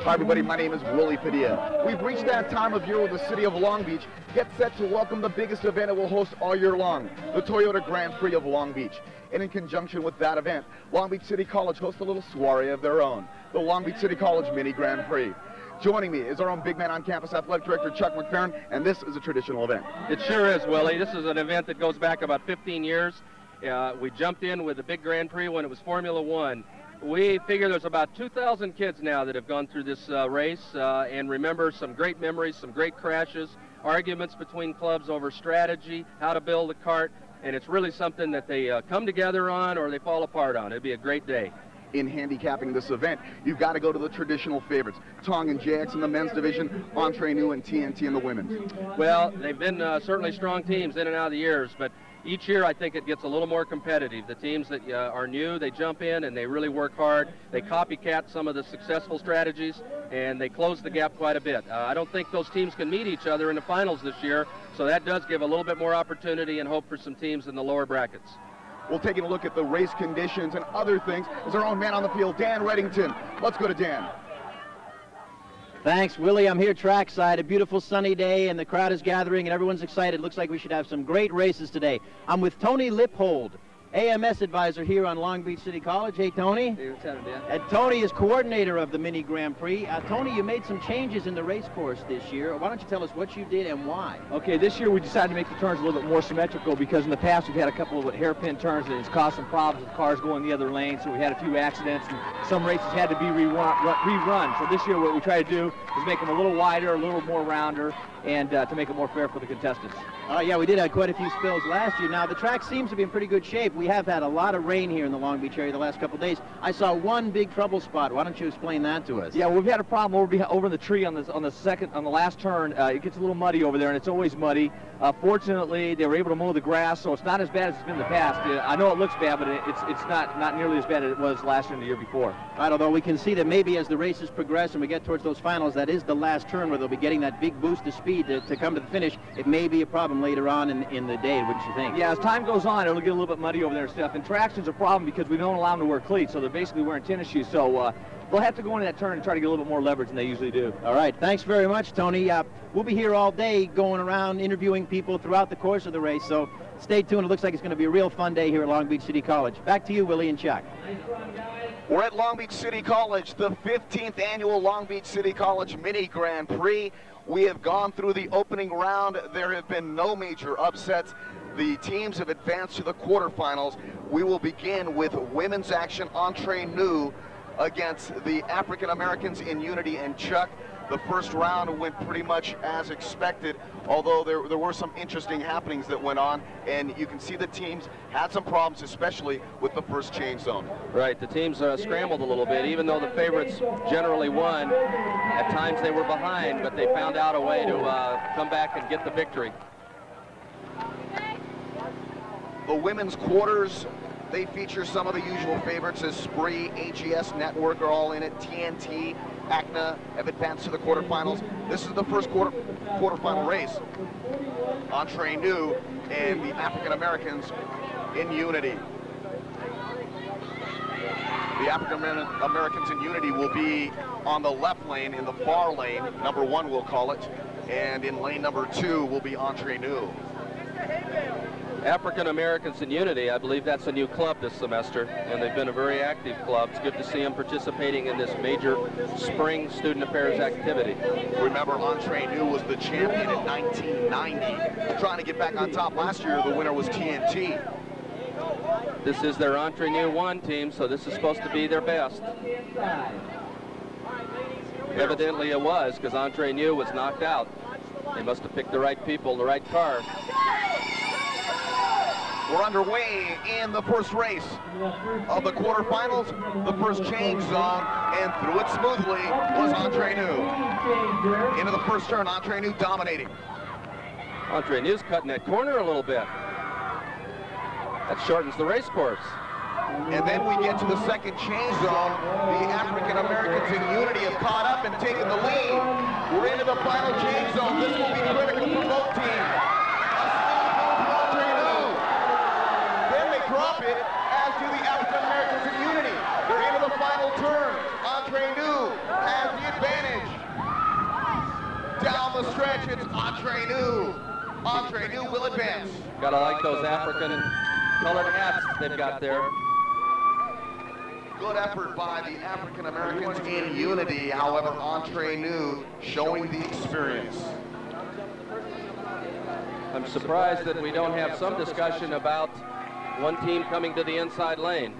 Hi everybody, my name is Willie Padilla. We've reached that time of year where the city of Long Beach gets set to welcome the biggest event it will host all year long, the Toyota Grand Prix of Long Beach. And in conjunction with that event, Long Beach City College hosts a little soiree of their own, the Long Beach City College Mini Grand Prix. Joining me is our own big man on campus, athletic director Chuck McFerrin, and this is a traditional event. It sure is, Willie. This is an event that goes back about 15 years. We jumped in with the big Grand Prix when it was Formula One. We figure there's about 2,000 kids now that have gone through this race and remember some great memories, some great crashes, arguments between clubs over strategy, how to build a kart, and it's really something that they come together on or they fall apart on. It'd be a great day. In handicapping this event, you've got to go to the traditional favorites, Tong and JX in the men's division, Entre Nous and TNT in the women's. Well, they've been certainly strong teams in and out of the years, but each year I think it gets a little more competitive. The teams that are new, they jump in and they really work hard. They copycat some of the successful strategies and they close the gap quite a bit. I don't think those teams can meet each other in the finals this year, so that does give a little bit more opportunity and hope for some teams in the lower brackets. We'll take a look at the race conditions and other things as our own man on the field, Dan Reddington. Let's go to Dan. Thanks, Willie. I'm here trackside, a beautiful sunny day, and the crowd is gathering, and everyone's excited. Looks like we should have some great races today. I'm with Tony Lippold, AMS advisor here on Long Beach City College. Hey, Tony. Hey, what's happening, Dan? And Tony is coordinator of the Mini Grand Prix. Tony, you made some changes in the race course this year. Why don't you tell us what you did and why? Okay, this year we decided to make the turns a little bit more symmetrical because in the past we've had a couple of hairpin turns and it's caused some problems with cars going the other lane, so we had a few accidents and some races had to be rerun. So this year what we try to do is make them a little wider, a little more rounder, and to make it more fair for the contestants. Yeah, we did have quite a few spills last year. Now, the track seems to be in pretty good shape. We have had a lot of rain here in the Long Beach area the last couple of days. I saw one big trouble spot. Why don't you explain that to us? Yeah, well, we've had a problem over in the tree on the last turn. It gets a little muddy over there, and it's always muddy. Fortunately, they were able to mow the grass, so it's not as bad as it's been in the past. I know it looks bad, but it's not nearly as bad as it was last year and the year before. Right, although we can see that maybe as the races progress and we get towards those finals, that is the last turn where they'll be getting that big boost of speed to come to the finish. It may be a problem later on in the day, wouldn't you think? Yeah, as time goes on, it'll get a little bit muddy over there and stuff. And traction's a problem because we don't allow them to wear cleats, so they're basically wearing tennis shoes. So they'll have to go into that turn and try to get a little bit more leverage than they usually do. All right, thanks very much, Tony. We'll be here all day going around interviewing people throughout the course of the race, so stay tuned. It looks like it's going to be a real fun day here at Long Beach City College. Back to you, Willie and Chuck. We're at Long Beach City College, the 15th annual Long Beach City College Mini Grand Prix. We have gone through the opening round. There have been no major upsets. The teams have advanced to the quarterfinals. We will begin with women's action, Entre Nous against the African Americans in Unity and Chuck. The first round went pretty much as expected, although there were some interesting happenings that went on, and you can see the teams had some problems, especially with the first change zone. Right, the teams scrambled a little bit, even though the favorites generally won. At times they were behind, but they found out a way to come back and get the victory. The women's quarters, they feature some of the usual favorites as Prix, AGS Network are all in it, TNT, ACNA have advanced to the quarterfinals. This is the first quarterfinal race. Entre Nous and the African Americans in Unity. The African Americans in Unity will be on the left lane, in the far lane, number 1 we'll call it, and in lane number 2 will be Entre Nous. African Americans in Unity, I believe that's a new club this semester, and they've been a very active club. It's good to see them participating in this major spring student affairs activity. Remember, Entre Nous was the champion in 1990. Trying to get back on top last year, the winner was TNT. This is their Entre Nous 1 team, so this is supposed to be their best. Evidently it was, because Entre Nous was knocked out. They must have picked the right people, the right car. We're underway in the first race of the quarterfinals. The first change zone, and through it smoothly was Entre Nous. Into the first turn, Entre Nous dominating. Entre Nous cutting that corner a little bit. That shortens the race course. And then we get to the second change zone. The African Americans in Unity have caught up and taken the lead. We're into the final change zone. This will be critical for both teams. Drop it, as do the African Americans in Unity. They're into the final turn. Entre Nous has the advantage. the stretch, it's Entre New. Entre New will advance. Gotta like those African colored hats they've got there. Good effort by the African Americans in unity. However, Entre New showing the experience. I'm surprised that we don't have some discussion about one team coming to the inside lane.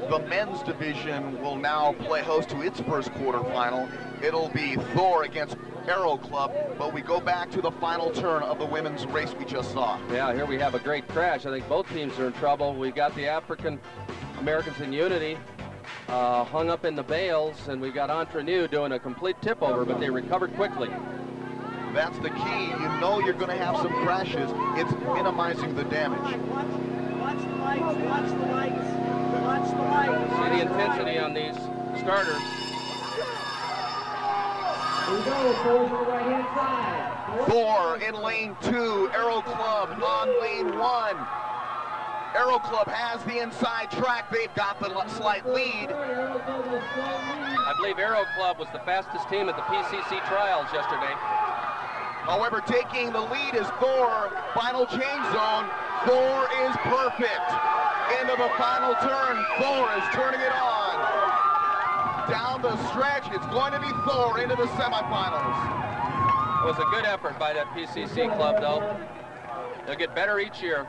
The men's division will now play host to its first quarterfinal. It'll be Thor against Aero Club, but we go back to the final turn of the women's race we just saw. Yeah, here we have a great crash. I think both teams are in trouble. We got the African Americans in unity hung up in the bales, and we got Entre New doing a complete tip over, but they recovered quickly. That's the key. You know you're going to have some crashes. It's minimizing the damage. Watch the lights, watch the lights, watch the lights. See the intensity on these starters. Here we go, Thor's on the right-hand side. Thor in lane 2, Aero Club on lane 1. Aero Club has the inside track. They've got the slight lead. I believe Aero Club was the fastest team at the PCC trials yesterday. However, taking the lead is Thor. Final change zone. Thor is perfect. Into the final turn. Thor is turning it on. Down the stretch, it's going to be Thor into the semifinals. It was a good effort by that PCC club, though. They'll get better each year.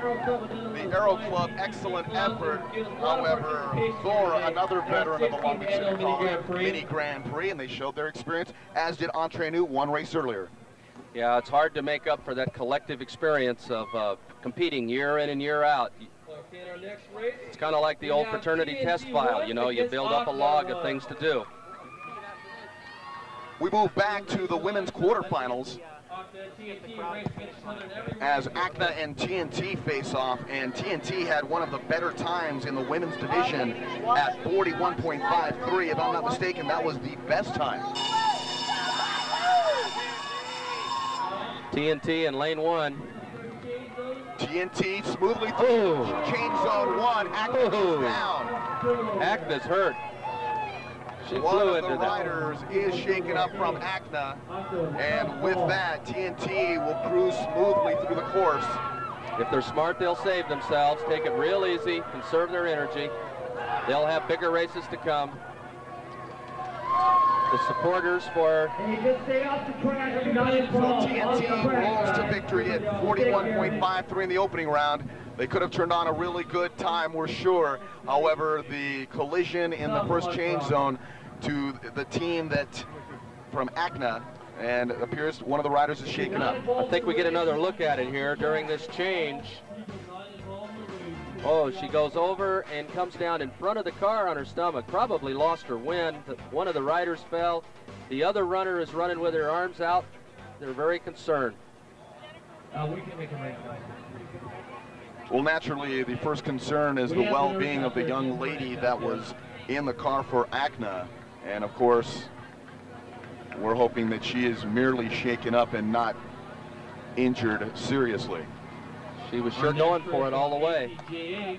The Aero Club, excellent effort. However, Thor, another veteran of the Long Beach City College Mini Grand Prix, and they showed their experience, as did Entre New one race earlier. Yeah, it's hard to make up for that collective experience of competing year in and year out. It's kind of like the old fraternity test file, you know, you build up a log of things to do. We move back to the women's quarterfinals as ACNA and TNT face off, and TNT had one of the better times in the women's division at 41.53. If I'm not mistaken, that was the best time. TNT in lane 1. TNT smoothly through change zone 1. ACNA goes down. ACNA's hurt. She One flew of into the that. riders is shaken up from ACNA, and with that, TNT will cruise smoothly through the course. If they're smart, they'll save themselves, take it real easy, conserve their energy. They'll have bigger races to come. The supporters for So TNT rolls to victory at 41.53 in the opening round. They could have turned on a really good time, we're sure. However, the collision in the first change zone to the team that from ACNA, and it appears one of the riders is shaken up. I think we get another look at it here during this change. Oh, she goes over and comes down in front of the car on her stomach. Probably lost her wind. One of the riders fell. The other runner is running with her arms out. They're very concerned. We can make a break. Well, naturally, the first concern is the well-being of the young lady that was in the car for ACNA. And of course, we're hoping that she is merely shaken up and not injured seriously. She was sure going for it all the way. The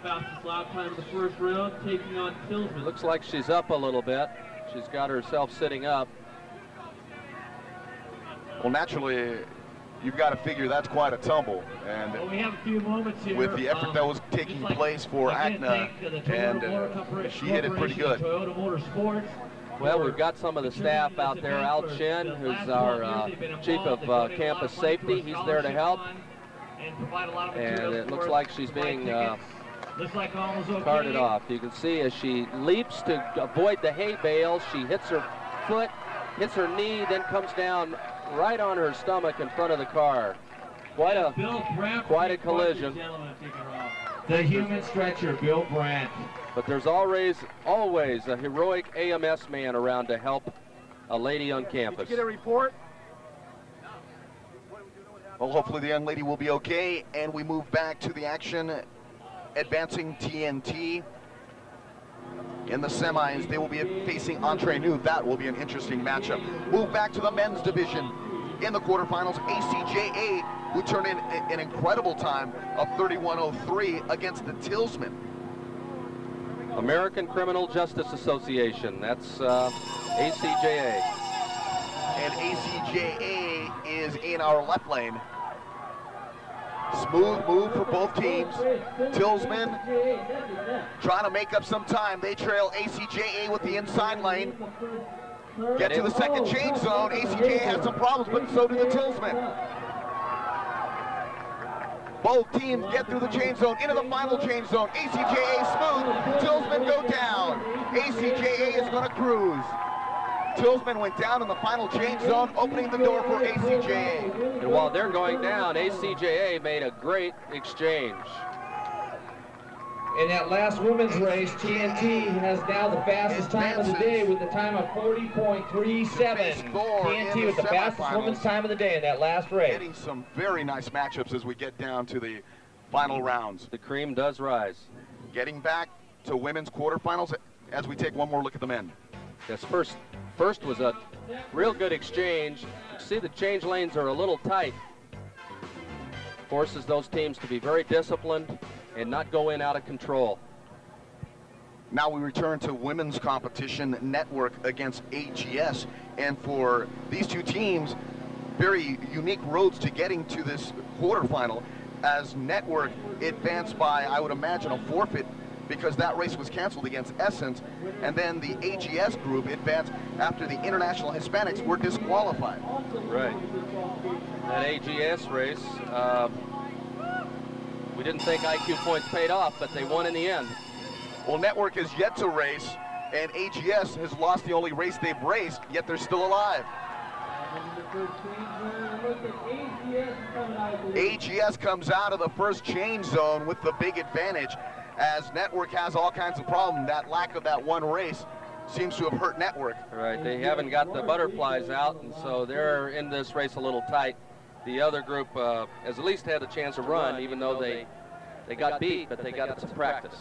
fastest lap time of the first round, taking on Tillsman. Looks like she's up a little bit. She's got herself sitting up. Well, naturally, you've got to figure that's quite a tumble. And Well, we have a few moments here. with the effort that was taking just like- place for again, ACNA, thank the Toyota and Motor Corporation, she hit it pretty good. Toyota Motorsports. Well, we've got some of the staff out there. Al Chen, who's our chief of campus safety, he's there to help. And it looks like she's being carted off. You can see as she leaps to avoid the hay bales, she hits her foot, hits her knee, then comes down right on her stomach in front of the car. Quite a collision. The human stretcher, Bill Brandt. But there's always a heroic AMS man around to help a lady on campus. Get a report. Well, hopefully the young lady will be okay, and we move back to the action. Advancing TNT in the semis, they will be facing Entre New. That will be an interesting matchup. Move back to the men's division. In the quarterfinals, ACJA, who turned in an incredible time of 31.03 against the Tillsman. American Criminal Justice Association. That's ACJA. And ACJA is in our left lane. Smooth move for both teams. Tillsman trying to make up some time. They trail ACJA with the inside lane. Get to the second change zone. ACJA has some problems, but so do the Tillsmen. Both teams get through the change zone, into the final change zone. ACJA smooth, Tillsmen go down. ACJA is gonna cruise. Tillsman went down in the final change zone, opening the door for ACJA. And while they're going down, ACJA made a great exchange. In that last women's race, TNT has now the fastest time of the day with the time of 40.37. TNT with the fastest women's time of the day in that last race. Getting some very nice matchups as we get down to the final rounds. The cream does rise. Getting back to women's quarterfinals as we take one more look at the men. This first was a real good exchange. You see the change lanes are a little tight. Forces those teams to be very disciplined and not go in out of control. Now we return to women's competition, Network against AGS. And for these two teams, very unique roads to getting to this quarterfinal, as Network advanced by, I would imagine, a forfeit because that race was canceled against Essence, and then the AGS group advanced after the International Hispanics were disqualified. Right. That AGS race, we didn't think IQ points paid off, but they won in the end. Well, Network has yet to race, and AGS has lost the only race they've raced, yet they're still alive. AGS comes out of the first change zone with the big advantage, as Network has all kinds of problems. That lack of that one race seems to have hurt Network. Right, they haven't got the butterflies out, and so they're in this race a little tight. The other group has at least had a chance to run, even though they got beat, but they got some practice.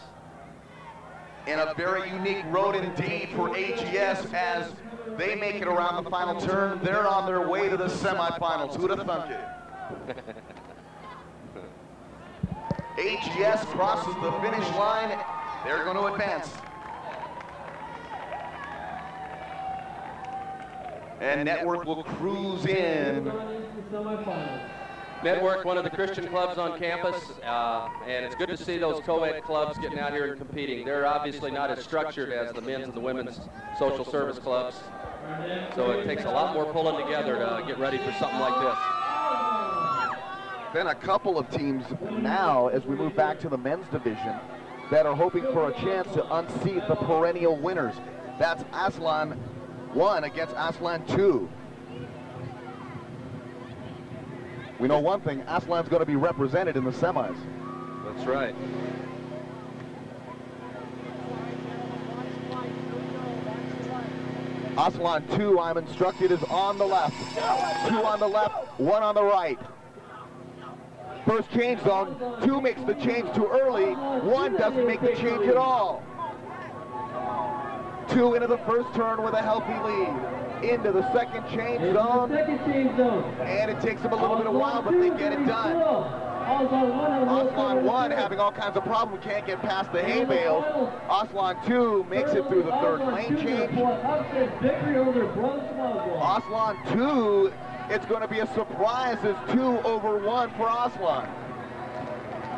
And a very unique road indeed for AGS as they make it around the final turn. They're on their way to the semifinals. Who'd have thunk it? AGS crosses the finish line. They're going to advance. And Network will cruise in. Network, one of the Christian clubs on campus, and it's good to see those co-ed clubs getting out here and competing. They're obviously not as structured as the men's and the women's social service clubs, so it takes a lot more pulling together to get ready for something like this. Been a couple of teams now, as we move back to the men's division, that are hoping for a chance to unseat the perennial winners. That's Aslan 1 against Aslan 2. We know one thing, Aslan's going to be represented in the semis. That's right. Aslan 2, I'm instructed, is on the left. 2 on the left, 1 on the right. First change zone, 2 makes the change too early, 1 doesn't make the change at all. 2 into the first turn with a healthy lead. Into the second change zone, and it takes them a little bit of a while, but they get it done. Aslan 1 having all kinds of problems, can't get past the hay bales. Aslan 2 makes it through the third lane change. Aslan 2, it's going to be a surprise as 2-over-1 for Aslan.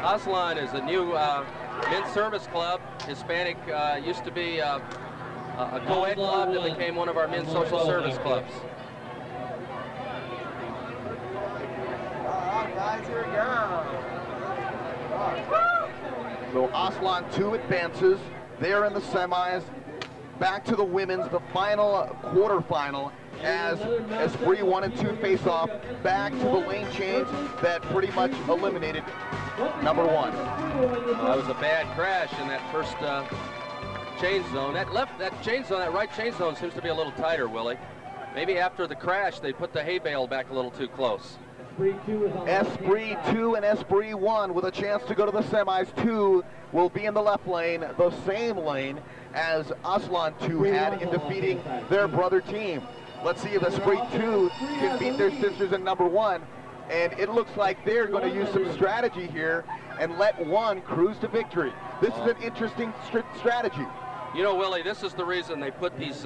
Aslan is a new men's service club. Hispanic used to be a co-ed club that became one of our men's social service clubs. All right, guys, here we go. So Aslan 2 advances. They're in the semis. Back to the women's, the final quarterfinal, as Prix 1 and 2 face off. Back to the lane change that pretty much eliminated number 1. That was a bad crash in that first change zone. That right change zone seems to be a little tighter, Willie. Maybe after the crash they put the hay bale back a little too close. Esprit 2 and Esprit 1 with a chance to go to the semis. 2 will be in the left lane, the same lane as Aslan 2 had in defeating their brother team. Let's see if Esprit 2 can beat their sisters in number 1. And it looks like they're going to use some strategy here and let one cruise to victory. This is an interesting strategy. You know, Willie, this is the reason they put these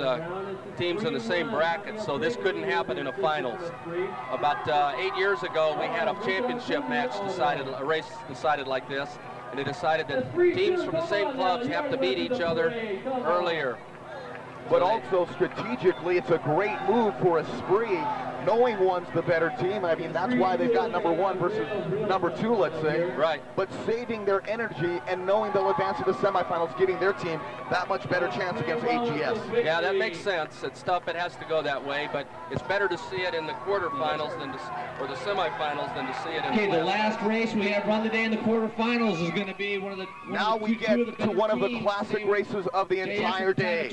teams in the same bracket, so this couldn't happen in a finals. About 8 years ago, we had a championship match decided, a race decided like this, and they decided that teams from the same clubs have to beat each other earlier. But also strategically, it's a great move for Prix, knowing one's the better team. I mean, that's why they've got number 1 versus number 2, let's say. Right. But saving their energy and knowing they'll advance to the semifinals, giving their team that much better chance against AGS. Yeah, that makes sense. It's tough. It has to go that way, but it's better to see it in the quarterfinals than or the semifinals than to see it in the the last race we have run today in the quarterfinals is going to be one of the we get to one of the classic races of the entire day.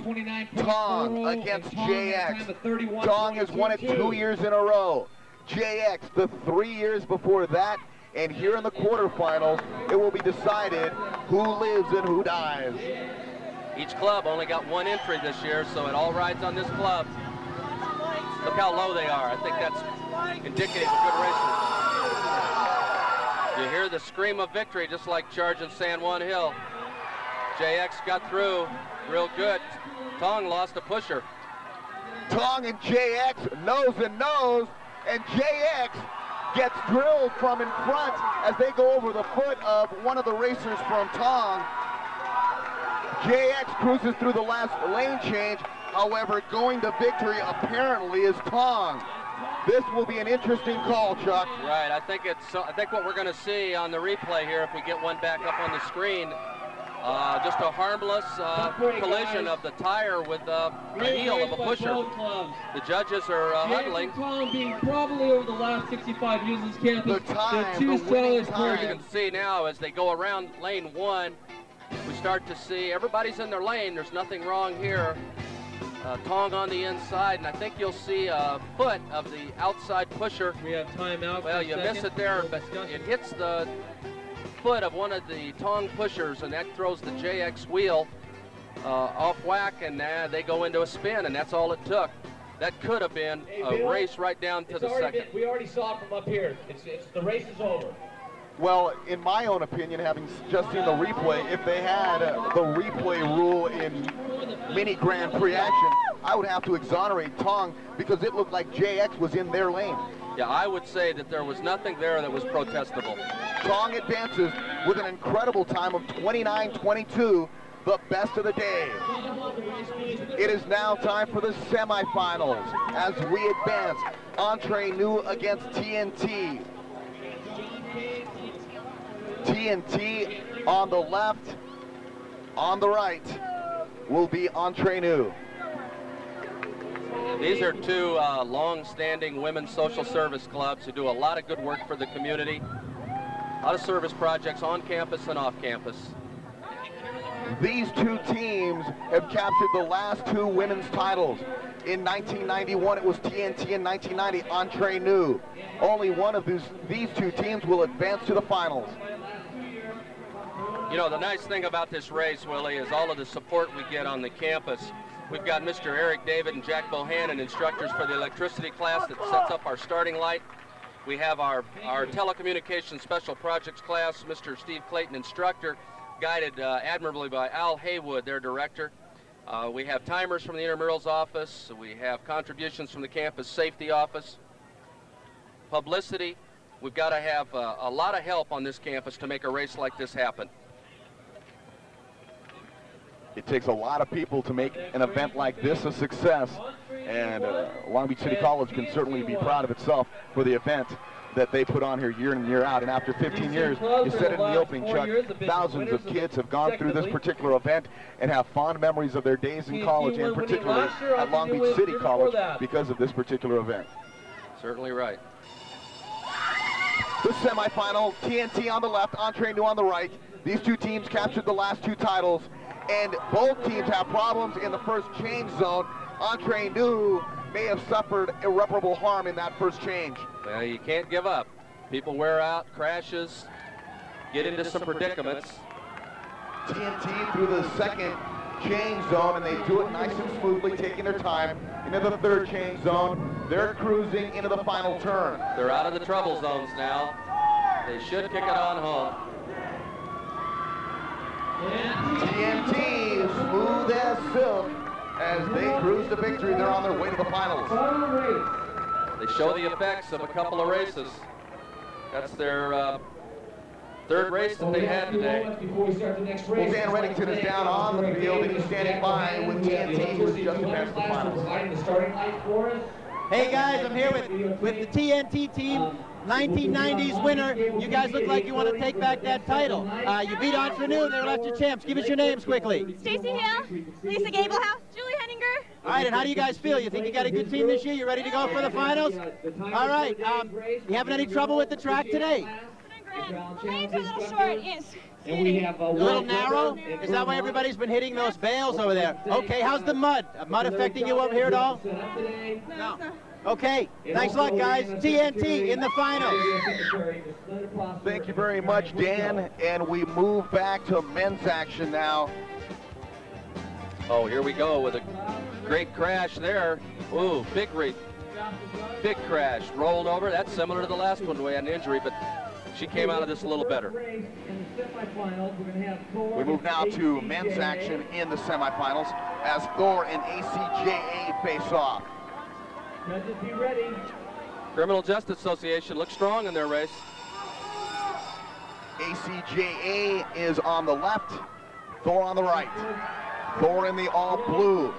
Tong against JX. Tong has won it 2 years in a row. JX the 3 years before that, and here in the quarterfinals, it will be decided who lives and who dies. Each club only got 1 entry this year, so it all rides on this club. Look how low they are. I think that's indicative of good racers. You hear the scream of victory, just like charging San Juan Hill. JX got through real good. Tong lost a pusher. Tong and JX nose and nose, and JX gets drilled from in front as they go over the foot of one of the racers from Tong. JX cruises through the last lane change. However, going to victory apparently is Tong. This will be an interesting call, Chuck. Right, I think what we're going to see on the replay here, if we get one back up on the screen, just a harmless collision of the tire with the heel of a pusher. The judges are huddling. Tong being probably over the last 65 years in this campus. The winning time. You can see now as they go around lane 1, we start to see everybody's in their lane. There's nothing wrong here. Tong on the inside, and I think you'll see a foot of the outside pusher. We have timeout. Well, you miss it there. It hits the foot of one of the Tong pushers, and that throws the JX wheel off whack, and they go into a spin, and that's all it took. That could have been a race right down to the second. We already saw it from up here. The race is over. Well, in my own opinion, having just seen the replay, if they had the replay rule in mini Grand Prix action, I would have to exonerate Tong because it looked like JX was in their lane. Yeah, I would say that there was nothing there that was protestable. Tong advances with an incredible time of 29:22, the best of the day. It is now time for the semifinals as we advance. Entree New against TNT. TNT on the left, on the right will be Entree New. These are two long-standing women's social service clubs who do a lot of good work for the community. A lot of service projects on campus and off campus. These two teams have captured the last 2 women's titles. In 1991, it was TNT. In 1990, Entree New. Only one of these 2 teams will advance to the finals. You know, the nice thing about this race, Willie, is all of the support we get on the campus. We've got Mr. Eric David and Jack Bohannon, instructors for the electricity class that sets up our starting light. We have our telecommunications special projects class, Mr. Steve Clayton, instructor, guided admirably by Al Haywood, their director. We have timers from the intramurals office. We have contributions from the campus safety office. Publicity. We've got to have a lot of help on this campus to make a race like this happen. It takes a lot of people to make an event like this a success, and Long Beach City College can certainly be proud of itself for the event that they put on here year in and year out. And after 15 years, you said it in the opening, Chuck, thousands of kids have gone through this particular event and have fond memories of their days in college, and particularly at Long Beach City College because of this particular event. Certainly right. The semifinal, TNT on the left, Entree New on the right. These 2 teams captured the last 2 titles, and both teams have problems in the first change zone. Entree New may have suffered irreparable harm in that first change. Well, you can't give up. People wear out, crashes, get into some predicaments. TNT through the second change zone, and they do it nice and smoothly, taking their time. Into the third change zone, they're cruising into the final turn. They're out of the trouble zones now. They should kick it on home. TNT, smooth as silk, as they cruise to victory. They're on their way to the finals. They show the effects of a couple of races. That's their third race that they had today. Well, Dan Reddington is down on the field, and he's standing by with TNT, who's just advanced to the finals. Hey guys, I'm here with the TNT team, 1990s winner. You guys look like you want to take back that title. You beat Entrepreneur, they left your champs. Give us your names quickly. Stacy Hill, Lisa Gablehouse, Julie Henninger. All right, and how do you guys feel? You think you got a good team this year? You ready to go for the finals? All right, you having any trouble with the track today? The lanes are a little short, yes. And we have A little narrow? Is that why everybody's been hitting those bales over there? Okay, how's the mud? Mud affecting you over here at all? No. Okay, thanks a lot, guys. TNT in the finals. Thank you very much, Dan. And we move back to men's action now. Oh, here we go with a great crash there. Ooh, big crash. Rolled over. That's similar to the last one we had an injury, but she came out of this a little better. We move now to men's action in the semifinals as Thor and ACJA face off. Judges, be ready. Criminal Justice Association looks strong in their race. ACJA is on the left, Thor on the right. Thor in the all blue.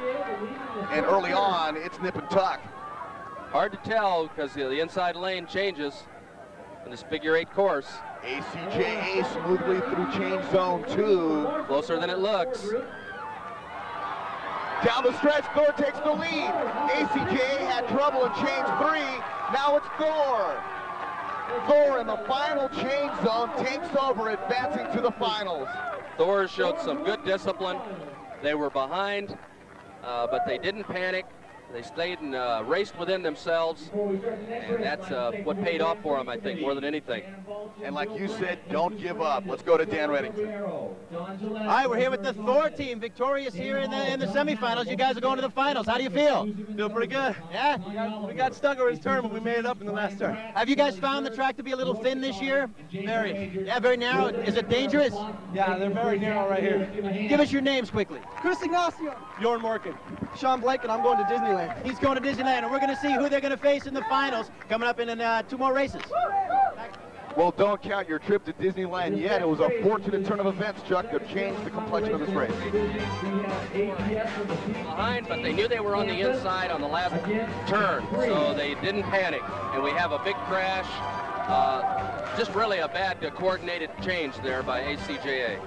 And early on, it's nip and tuck. Hard to tell because the inside lane changes in this figure 8 course. ACJA smoothly through change zone 2. Closer than it looks. Down the stretch, Thor takes the lead. ACJA had trouble in change 3. Now it's Thor. Thor in the final change zone takes over, advancing to the finals. Thor showed some good discipline. They were behind, but they didn't panic. They stayed and raced within themselves, and that's what paid off for them, I think, more than anything. And like you said, don't give up. Let's go to Dan Reddington. All right, we're here with the Thor team, victorious here in the semifinals. You guys are going to the finals. How do you feel? Feel pretty good. Yeah? We got stuck over his turn, but we made it up in the last turn. Have you guys found the track to be a little thin this year? Very. Yeah, very narrow. Is it dangerous? Yeah, they're very narrow right here. Give us your names quickly. Chris Ignacio. Bjorn Morgan. Sean Blake, and I'm going to Disneyland. He's going to Disneyland, and we're going to see who they're going to face in the finals coming up in 2 more races. Well, don't count your trip to Disneyland yet. It was a fortunate turn of events, Chuck, that changed the complexion of this race. Behind, but they knew they were on the inside on the last turn, so they didn't panic. And we have a big crash. Just really a bad coordinated change there by ACJA.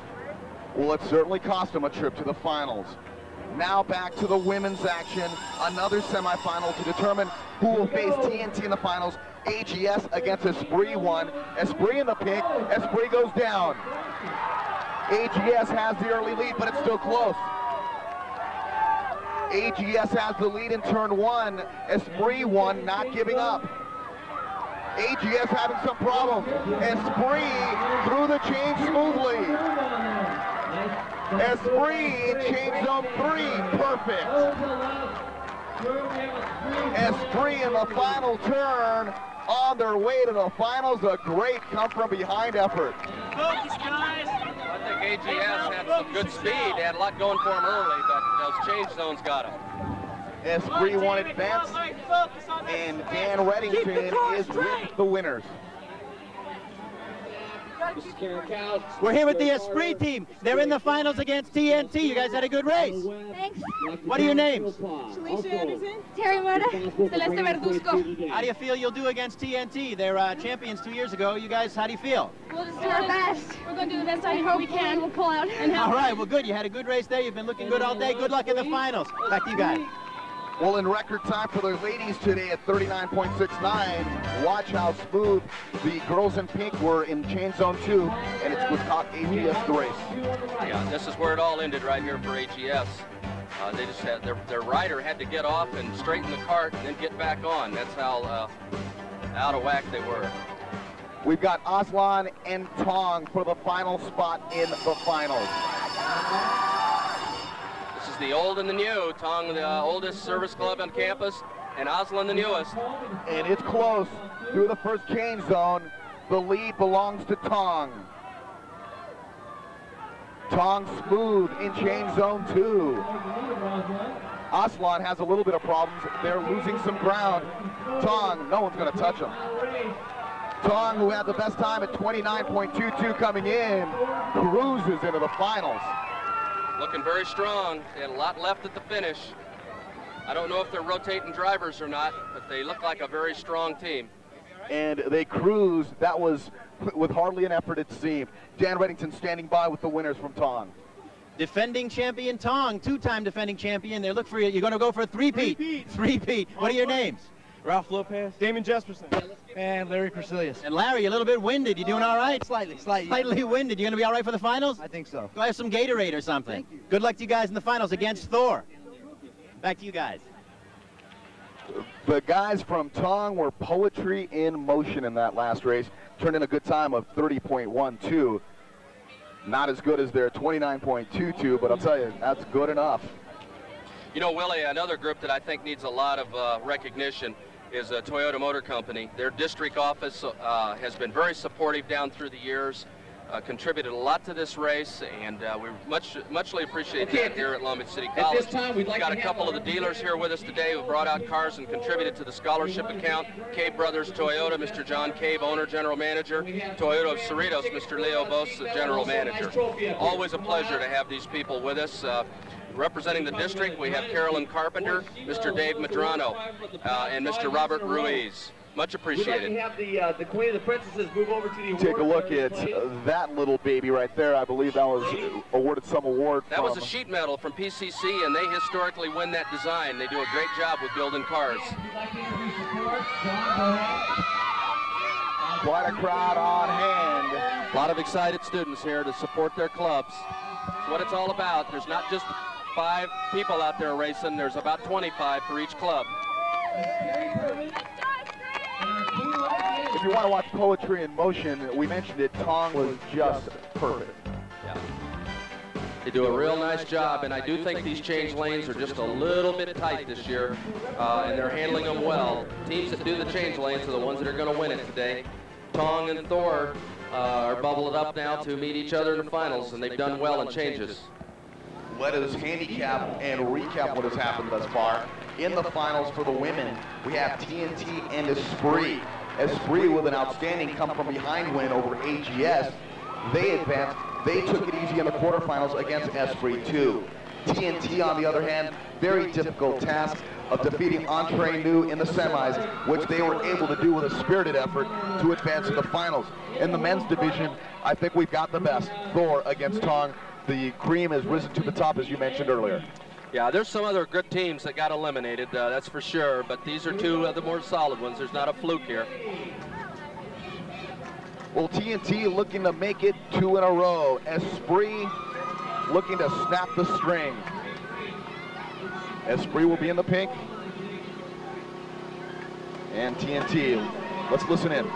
Well, it certainly cost them a trip to the finals. Now back to the women's action. Another semifinal to determine who will face TNT in the finals. AGS against Esprit 1. Esprit in the pink. Esprit goes down. AGS has the early lead, but it's still close. AGS has the lead in turn 1. Esprit 1 not giving up. AGS having some problems. Esprit through the change smoothly. Esprit in change zone 3, perfect. Esprit in the final turn, on their way to the finals, a great come-from-behind effort. I think AGS had some good speed. They had a lot going for them early, but those change zones got them. Esprit 1 advanced, and Dan Reddington is with the winners. We're here with the Esprit team. They're in the finals against TNT. You guys had a good race. Thanks. What are your names? Shalisha Anderson, Terry Mora, Celeste Verduzco. How do you feel you'll do against TNT? They're champions 2 years ago. You guys, how do you feel? We'll just do our best. We're going to do the best I hope we can. We'll pull out. All right, well, good. You had a good race there. You've been looking good all day. Good luck in the finals. Back to you guys. Well, in record time for the ladies today at 39.69. Watch how smooth the girls in pink were in change zone 2, and it's what taught AGS the race. Yeah, this is where it all ended right here for AGS. They just had their rider had to get off and straighten the cart and then get back on. That's how out of whack they were. We've got Aslan and Tong for the final spot in the finals. This is the old and the new. Tong, the oldest service club on campus, and Aslan, the newest. And it's close through the first change zone. The lead belongs to Tong. Tong smooth in change zone 2. Aslan has a little bit of problems. They're losing some ground. Tong, no one's going to touch him. Tong, who had the best time at 29.22 coming in, cruises into the finals. Looking very strong. They had a lot left at the finish. I don't know if they're rotating drivers or not, but they look like a very strong team. And they cruised. That was with hardly an effort, it seemed. Dan Reddington standing by with the winners from Tong. Defending champion Tong, two-time defending champion. They look for you. You're going to go for a three-peat. Three-peat. What are your names? Ralph Lopez, Damon Jesperson, and Larry Corcelius. And Larry, a little bit winded. You doing all right? Slightly. Slightly winded. You going to be all right for the finals? I think so. Go have some Gatorade or something. Good luck to you guys in the finals against Thor. Back to you guys. The guys from Tong were poetry in motion in that last race. Turned in a good time of 30.12. Not as good as their 29.22, but I'll tell you, that's good enough. You know, Willie, another group that I think needs a lot of recognition is Toyota Motor Company. Their district office has been very supportive down through the years, contributed a lot to this race, and we muchly appreciate that here at Long Beach City College. At this time, we'd like got to a couple of the dealers here with us today who brought out cars and contributed to the scholarship account. Cave Brothers Toyota, Mr. John Cave, owner, general manager. Toyota of Cerritos, Mr. Leo Bose, the general manager. Always a pleasure to have these people with us. Representing the district, we have Carolyn Carpenter, Mr. Dave Madrano, and Mr. Robert Ruiz. Much appreciated. We'd like to have the Queen of the Princesses move over to the award. Take a look at that little baby right there. I believe that was awarded some award. That was a sheet metal from PCC, and they historically win that design. They do a great job with building cars. Quite a crowd on hand. A lot of excited students here to support their clubs. That's what it's all about. There's not just 5 people out there racing. There's about 25 for each club. If you want to watch poetry in motion, we mentioned it, Tong was just perfect. Yeah. They do a real nice job, and I do think these change lanes are just a little bit tight this year, and they're handling them well. Teams that do the change lanes are the ones that are going to win it today. Tong and Thor are bubbled up now to meet each other in the finals, and they've done well in changes. Let us handicap and recap what has happened thus far. In the finals for the women, we have TNT and Esprit. Esprit with an outstanding come-from-behind win over AGS. They advanced. They took it easy in the quarterfinals against Esprit 2. TNT, on the other hand, very difficult task of defeating Entre Nous in the semis, which they were able to do with a spirited effort to advance to the finals. In the men's division, I think we've got the best. Thor against Tong. The cream has risen to the top, as you mentioned earlier. Yeah, there's some other good teams that got eliminated, that's for sure, but these are 2 of the more solid ones. There's not a fluke here. Well, TNT looking to make it 2 in a row. Esprit looking to snap the string. Esprit will be in the pink. And TNT, let's listen in.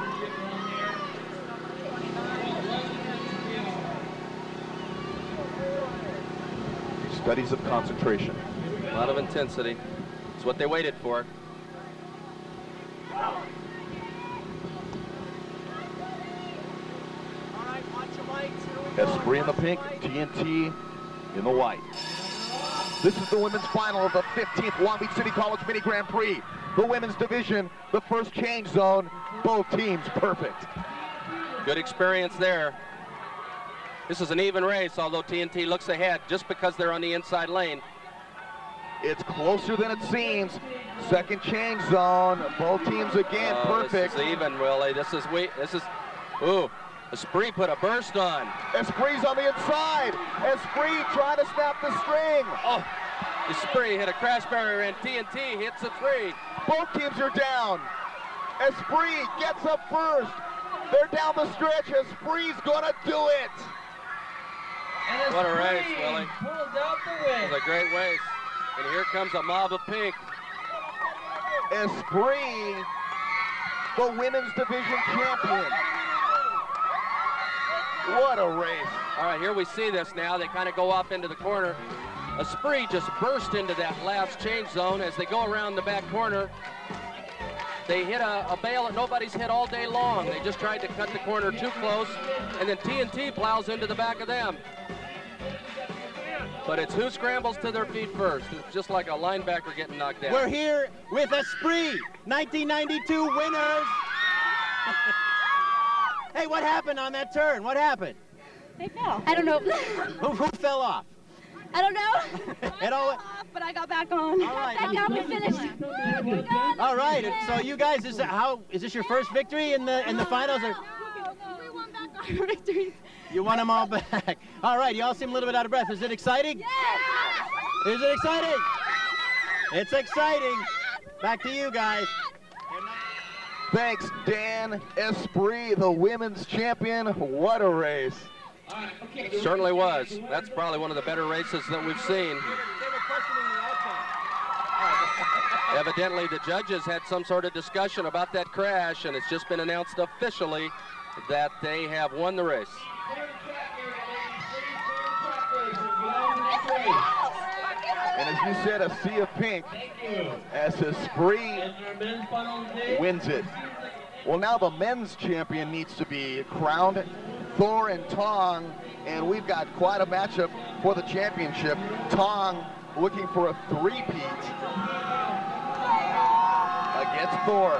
Studies of concentration. A lot of intensity. It's what they waited for. Esprit in the pink, TNT in the white. This is the women's final of the 15th Long Beach City College Mini Grand Prix. The women's division, the first change zone, both teams perfect. Good experience there. This is an even race, although TNT looks ahead just because they're on the inside lane. It's closer than it seems. Second change zone, both teams again perfect. This is even, Willie. Ooh, Esprit put a burst on. Esprit's on the inside. Esprit trying to snap the string. Oh, Esprit hit a crash barrier and TNT hits a 3. Both teams are down. Esprit gets up first. They're down the stretch. Esprit's gonna do it. What a race, Willie. Pulled out the win. It was a great race. And here comes a mob of pink. Esprit, the women's division champion. What a race. All right, here we see this now. They kind of go off into the corner. Esprit just burst into that last change zone as they go around the back corner. They hit a bale that nobody's hit all day long. They just tried to cut the corner too close, and then TNT plows into the back of them. But it's who scrambles to their feet first. It's just like a linebacker getting knocked down. We're here with Prix, 1992 winners. Hey, what happened on that turn? What happened? They fell. I don't know. Who fell off? I don't know. It all, But I got back on. All right. Back down and finished. all right. So you guys, is this your first victory in the finals? Or? We won back our victories. You won them all back. All right. You all seem a little bit out of breath. Is it exciting? Yes! Is it exciting? It's exciting. Back to you guys. Thanks, Dan. Prix, the women's champion. What a race. Certainly was. That's probably one of the better races that we've seen. Evidently, the judges had some sort of discussion about that crash, and it's just been announced officially that they have won the race. And as you said, a sea of pink as Prix wins it. Well, now the men's champion needs to be crowned. Thor and Tong, and we've got quite a matchup for the championship. Tong looking for a three-peat against Thor.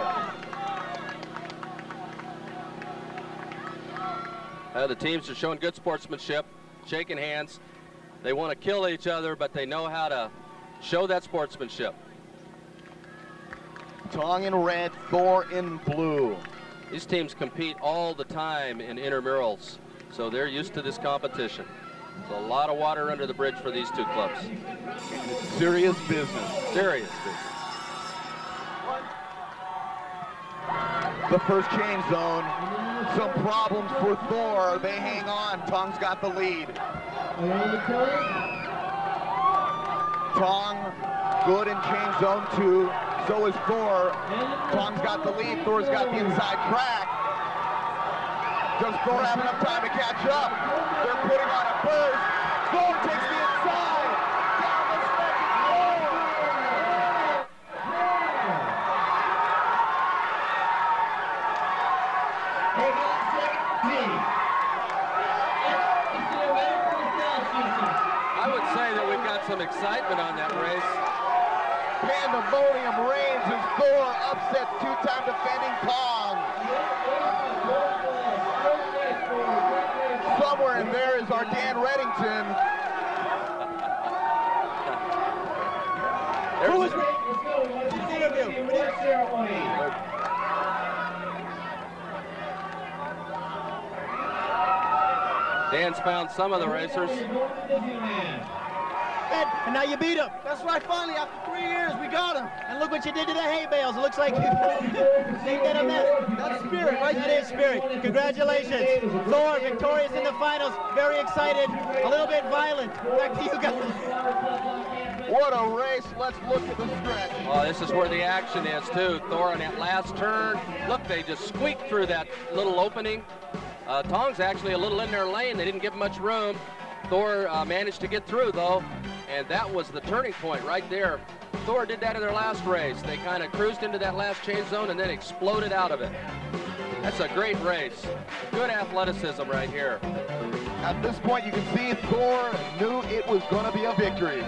The teams are showing good sportsmanship, shaking hands. They want to kill each other, but they know how to show that sportsmanship. Tong in red, Thor in blue. These teams compete all the time in intramurals, so they're used to this competition. There's a lot of water under the bridge for these two clubs. It's serious business. Serious business. The first change zone. Some problems for Thor. They hang on. Tong's got the lead. Tong good in change zone 2. So is Thor. Tong's got the lead. Thor's got the inside track. Does Thor have enough time to catch up? They're putting on a burst. Thor takes the inside. Down the stretch is Thor. I would say that we've got some excitement on that race. Pandemonium reigns as Thor upsets two-time defending Tong. Somewhere in there is our Dan Reddington. Who was interview? Dan's found some of the racers. And now you beat him. That's right, finally, after 3 years, we got him. And look what you did to the hay bales. It looks like you did a mess. That's spirit, right? That is spirit. Congratulations. Thor, victorious in the finals. Very excited. A little bit violent. Back to you guys. What a race. Let's look at the stretch. Oh, this is where the action is, too. Thor on that last turn. Look, they just squeaked through that little opening. Tong's actually a little in their lane. They didn't give much room. Thor managed to get through, though, and that was the turning point right there. Thor did that in their last race. They kind of cruised into that last change zone and then exploded out of it. That's a great race. Good athleticism right here. At this point, you can see Thor knew it was going to be a victory.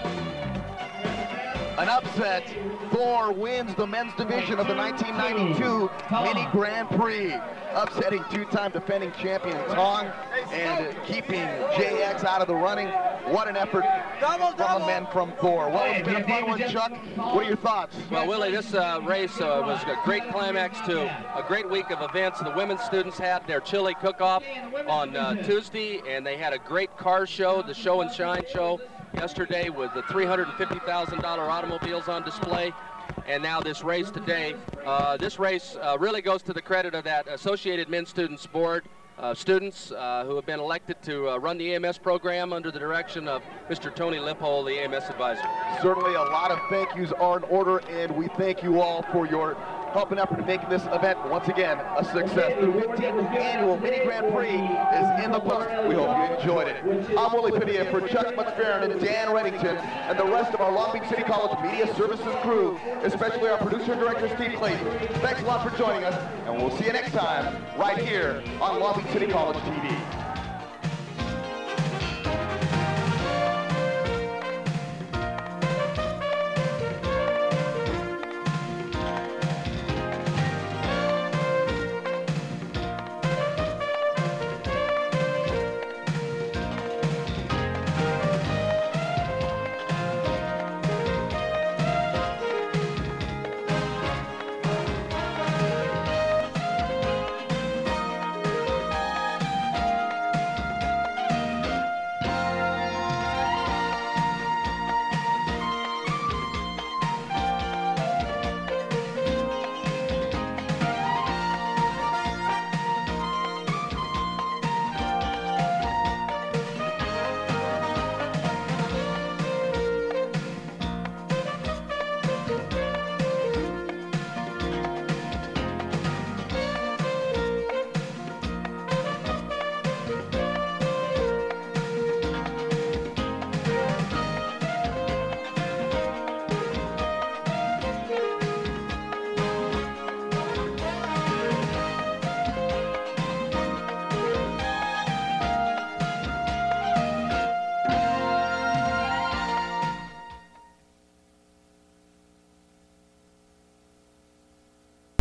An upset. Thor wins the men's division of the 1992 Mini Grand Prix, upsetting two-time defending champion Tong and keeping JX out of the running. What an effort from the men from Thor. Well, it's been a fun one, Chuck. What are your thoughts? Well, Willie, this race was a great climax to a great week of events. The women's students had their chili cook-off on Tuesday, and they had a great car show, the Show and Shine show yesterday with the $350,000 automobiles on display. And now this race today. This race really goes to the credit of that Associated Men's Students Board. Students who have been elected to run the EMS program under the direction of Mr. Tony Lippold, the EMS advisor. Certainly a lot of thank yous are in order, and we thank you all for your help and effort in making this event, once again, a success. The 15th annual Mini Grand Prix is in the books. We hope you enjoyed it. I'm Willie Padilla for Chuck McFerrin and Dan Reddington and the rest of our Long Beach City College Media Services crew, especially our producer and director, Steve Clayton. Thanks a lot for joining us, and we'll see you next time right here on Long Beach City College TV.